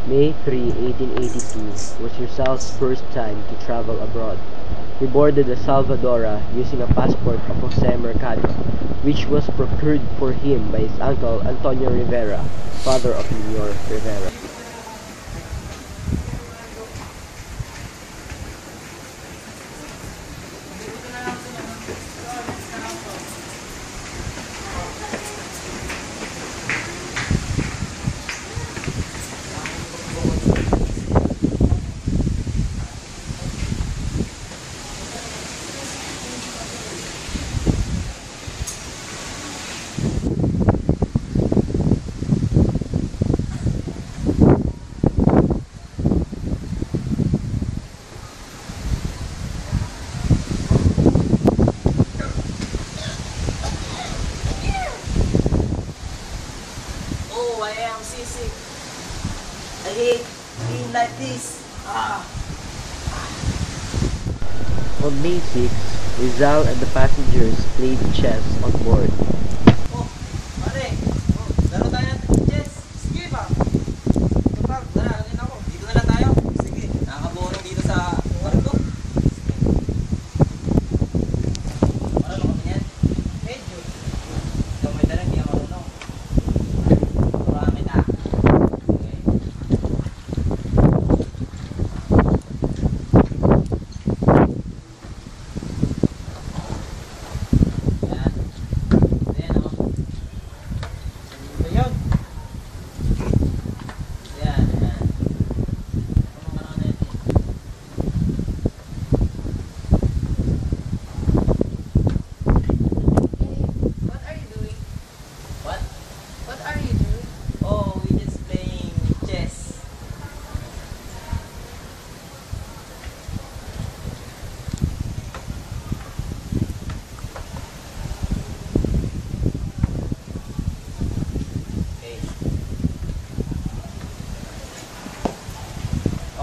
May 3, 1882 was Rizal's first time to travel abroad. He boarded the Salvadora using a passport of Jose Mercado, which was procured for him by his uncle Antonio Rivera, father of Leonor Rivera. I am seasick. I hate being like this. On May 6, Rizal and the passengers played chess on board. Oh, pare. Oh, laro tayo ng chess. Sige ba? Kapag, tara, alin ako. Dito na lang tayo. Sige, nakakaboring dito sa barko. Sige. Marunong kami yan? Medyo. Gamay na lang, di ako marunong. Marami na. Okay.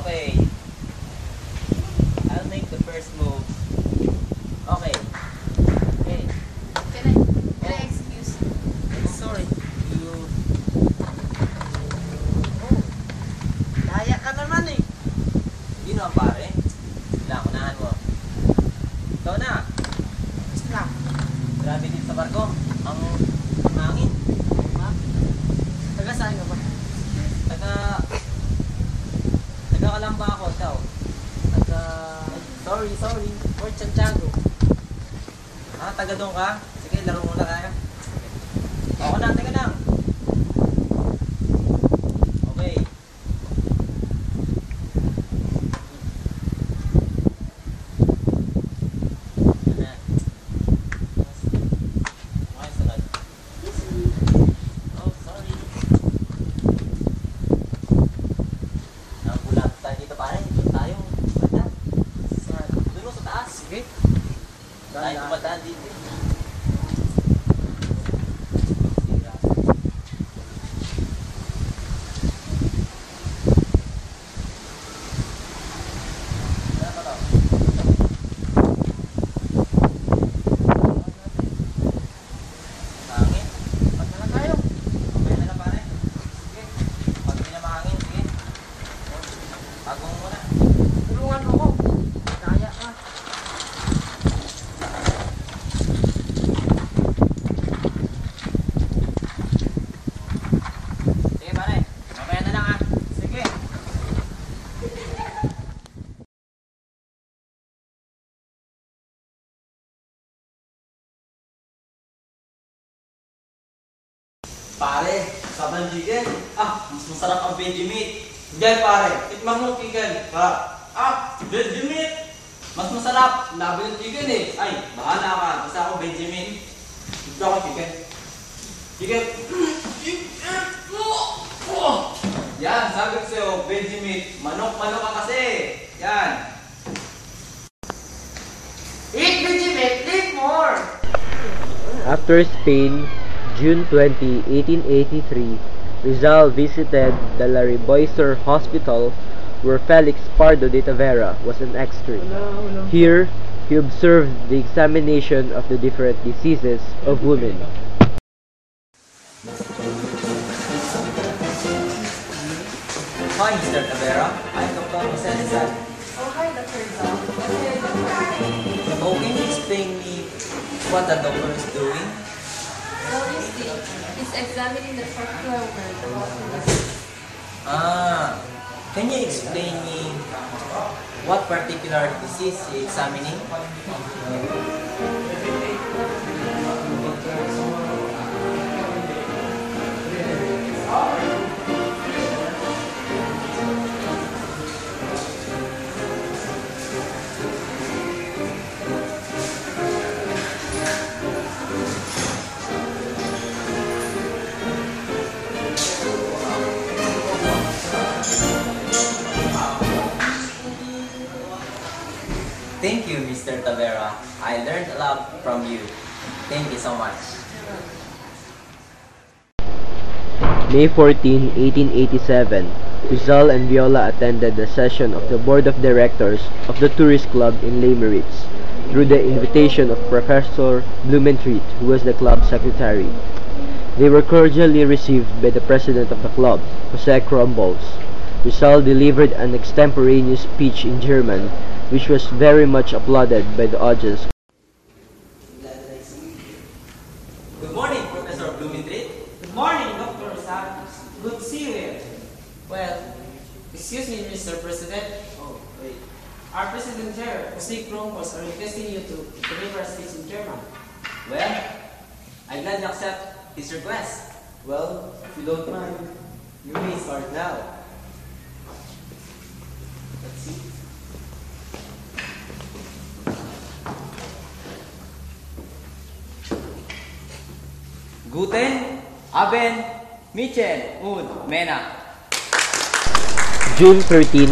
Okay. I'll make the first move. Okay. Okay. Can I excuse? Sorry. You... Oh. Daya ka naman eh. Hindi naman pare. Wala, unahan mo. Ikaw na. Stop. Grabe dito sa barko. Ang hangin. Taga saan ka ba? Taga-Kalamba ako, ikaw. Sorry. Fort Santiago. Taga doon ka? Sige, laro muna tayo. Ako na, teka lang. Okay. Okay, sunod. Oh, sorry. Nabulat tayo dito pare. Dito tayo. Banda. Doon sa taas. Sige. Tayo kumataan dito. Pare, sabang chicken. Mas masarap ang veggie meat. Diyan pare, tikman mo chicken. Veggie meat. Mas masarap. Labi yung chicken eh. Ay, bahala ka. Basta ako veggie meat. Gusto ako chicken. Chicken. Yan, sabi ko sa'yo, veggie meat. Manok-manok ka kasi. Yan. Eat veggie meat, eat more. After Spain, June 20, 1883, Rizal visited the Lariboisier Hospital where Felix Pardo de Tavera was an extern. Here, he observed the examination of the different diseases of women. Hoy, Hi, Mr. Tavera. I'm Dr. Jose Rizal. Oh, hi, Dr. Rizal. What can I do for you? Oh, can you explain me what the doctor is doing? Well, you see, he's examining the particular word about the disease. Can you explain me what particular disease he examining? Thank you, Mr. Tavera. I learned a lot from you. Thank you so much. May 14, 1887, Rizal and Viola attended the session of the Board of Directors of the Tourist Club in Les Meurites through the invitation of Professor Blumentritt, who was the club secretary. They were cordially received by the president of the club, Jose Crombols. Rizal delivered an extemporaneous speech in German, which was very much applauded by the audience. Good morning, Professor Blumentritt. Good morning, Dr. Rizal. Good to see you here. Well, excuse me, Mr. President. Oh, wait. Our President Chair, Jose Cromos, are requesting you to deliver a speech in German. Well, I gladly accept his request. Well, if you don't mind, you may start now. Let's see. Guten Abend, Michel und Männer. June 13,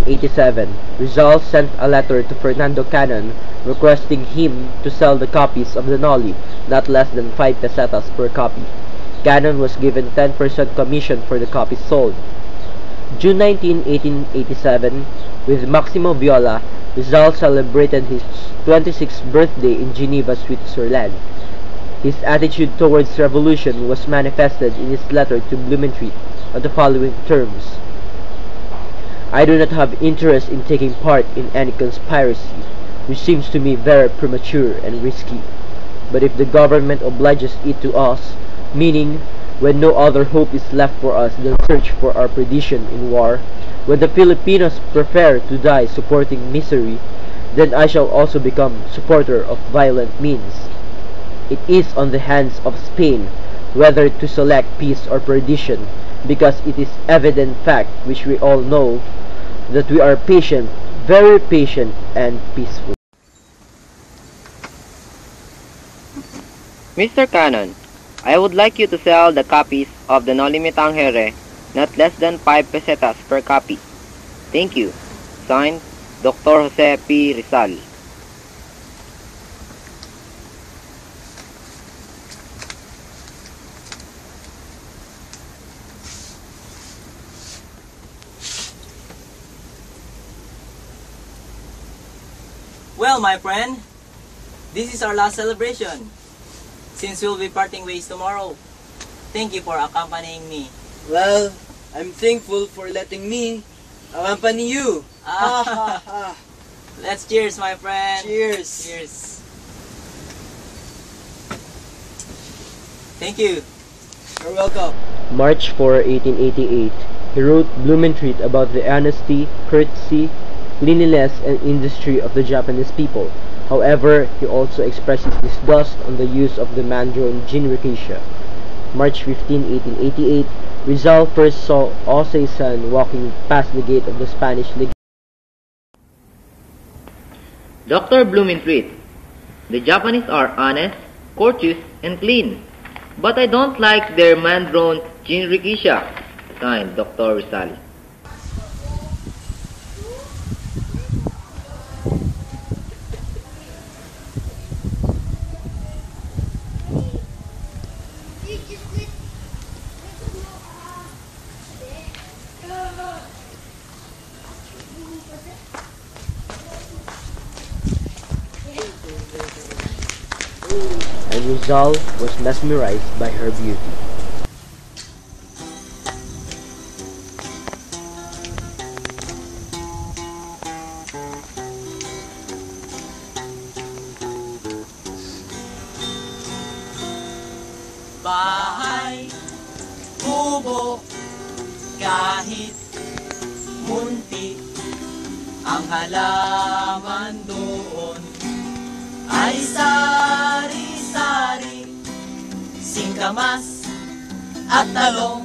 1887, Rizal sent a letter to Fernando Cannon requesting him to sell the copies of the Noli not less than 5 pesetas per copy. Cannon was given 10% commission for the copies sold. June 19, 1887, with Maximo Viola, Rizal celebrated his 26th birthday in Geneva, Switzerland. His attitude towards revolution was manifested in his letter to Blumentritt on the following terms. I do not have interest in taking part in any conspiracy, which seems to me very premature and risky. But if the government obliges it to us, meaning when no other hope is left for us than search for our perdition in war, when the Filipinos prefer to die supporting misery, then I shall also become supporter of violent means. It is on the hands of Spain whether to select peace or perdition, because it is evident fact which we all know that we are patient, very patient and peaceful. Mr. Cannon, I would like you to sell the copies of the Noli Me Tangere not less than 5 pesetas per copy. Thank you. Signed, Dr. Jose P. Rizal. Well, my friend, this is our last celebration, since we'll be parting ways tomorrow. Thank you for accompanying me. Well, I'm thankful for letting me accompany you. Let's cheers, my friend. Cheers. Cheers. Thank you. You're welcome. March 4, 1888, he wrote Blumentritt about the honesty, courtesy, cleanliness, and industry of the Japanese people. However, he also expressed his disgust on the use of the mandarin jinrikisha. March 15, 1888, Rizal first saw Osei-san walking past the gate of the Spanish legation. Dr. Blumentritt, the Japanese are honest, courteous, and clean. But I don't like their man-drawn jinrikisha. Signed, Dr. Rizal. And Rizal was mesmerized by her beauty. bahay, kubo, kahit munti, ang halaman doon ay sari-sari, singkamas at talong,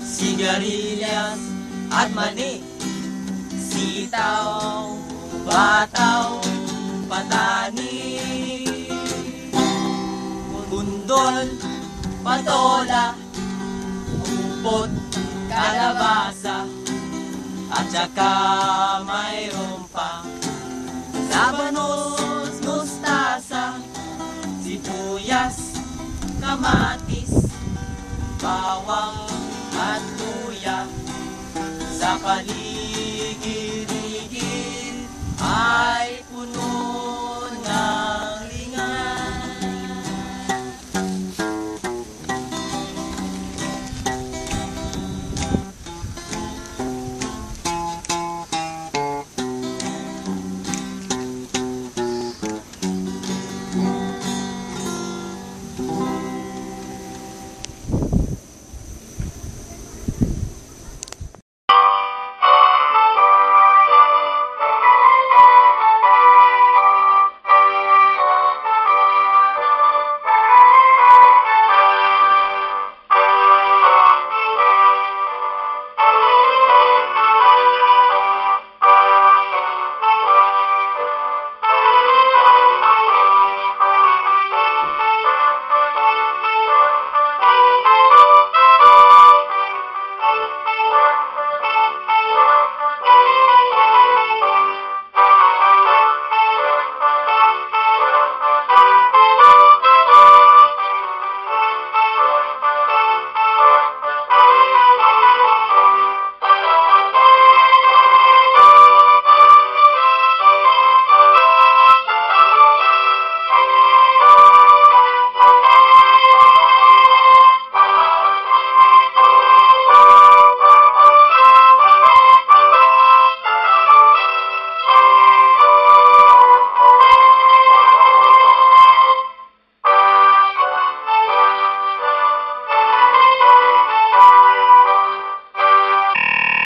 sigarilyas at mani, sitaw, bataw, patani, bundol, patola, upot, kalabasa, at saka mayroon pa labanos, mustasa, sibuyas, kamatis, bawang at luya, sa paligid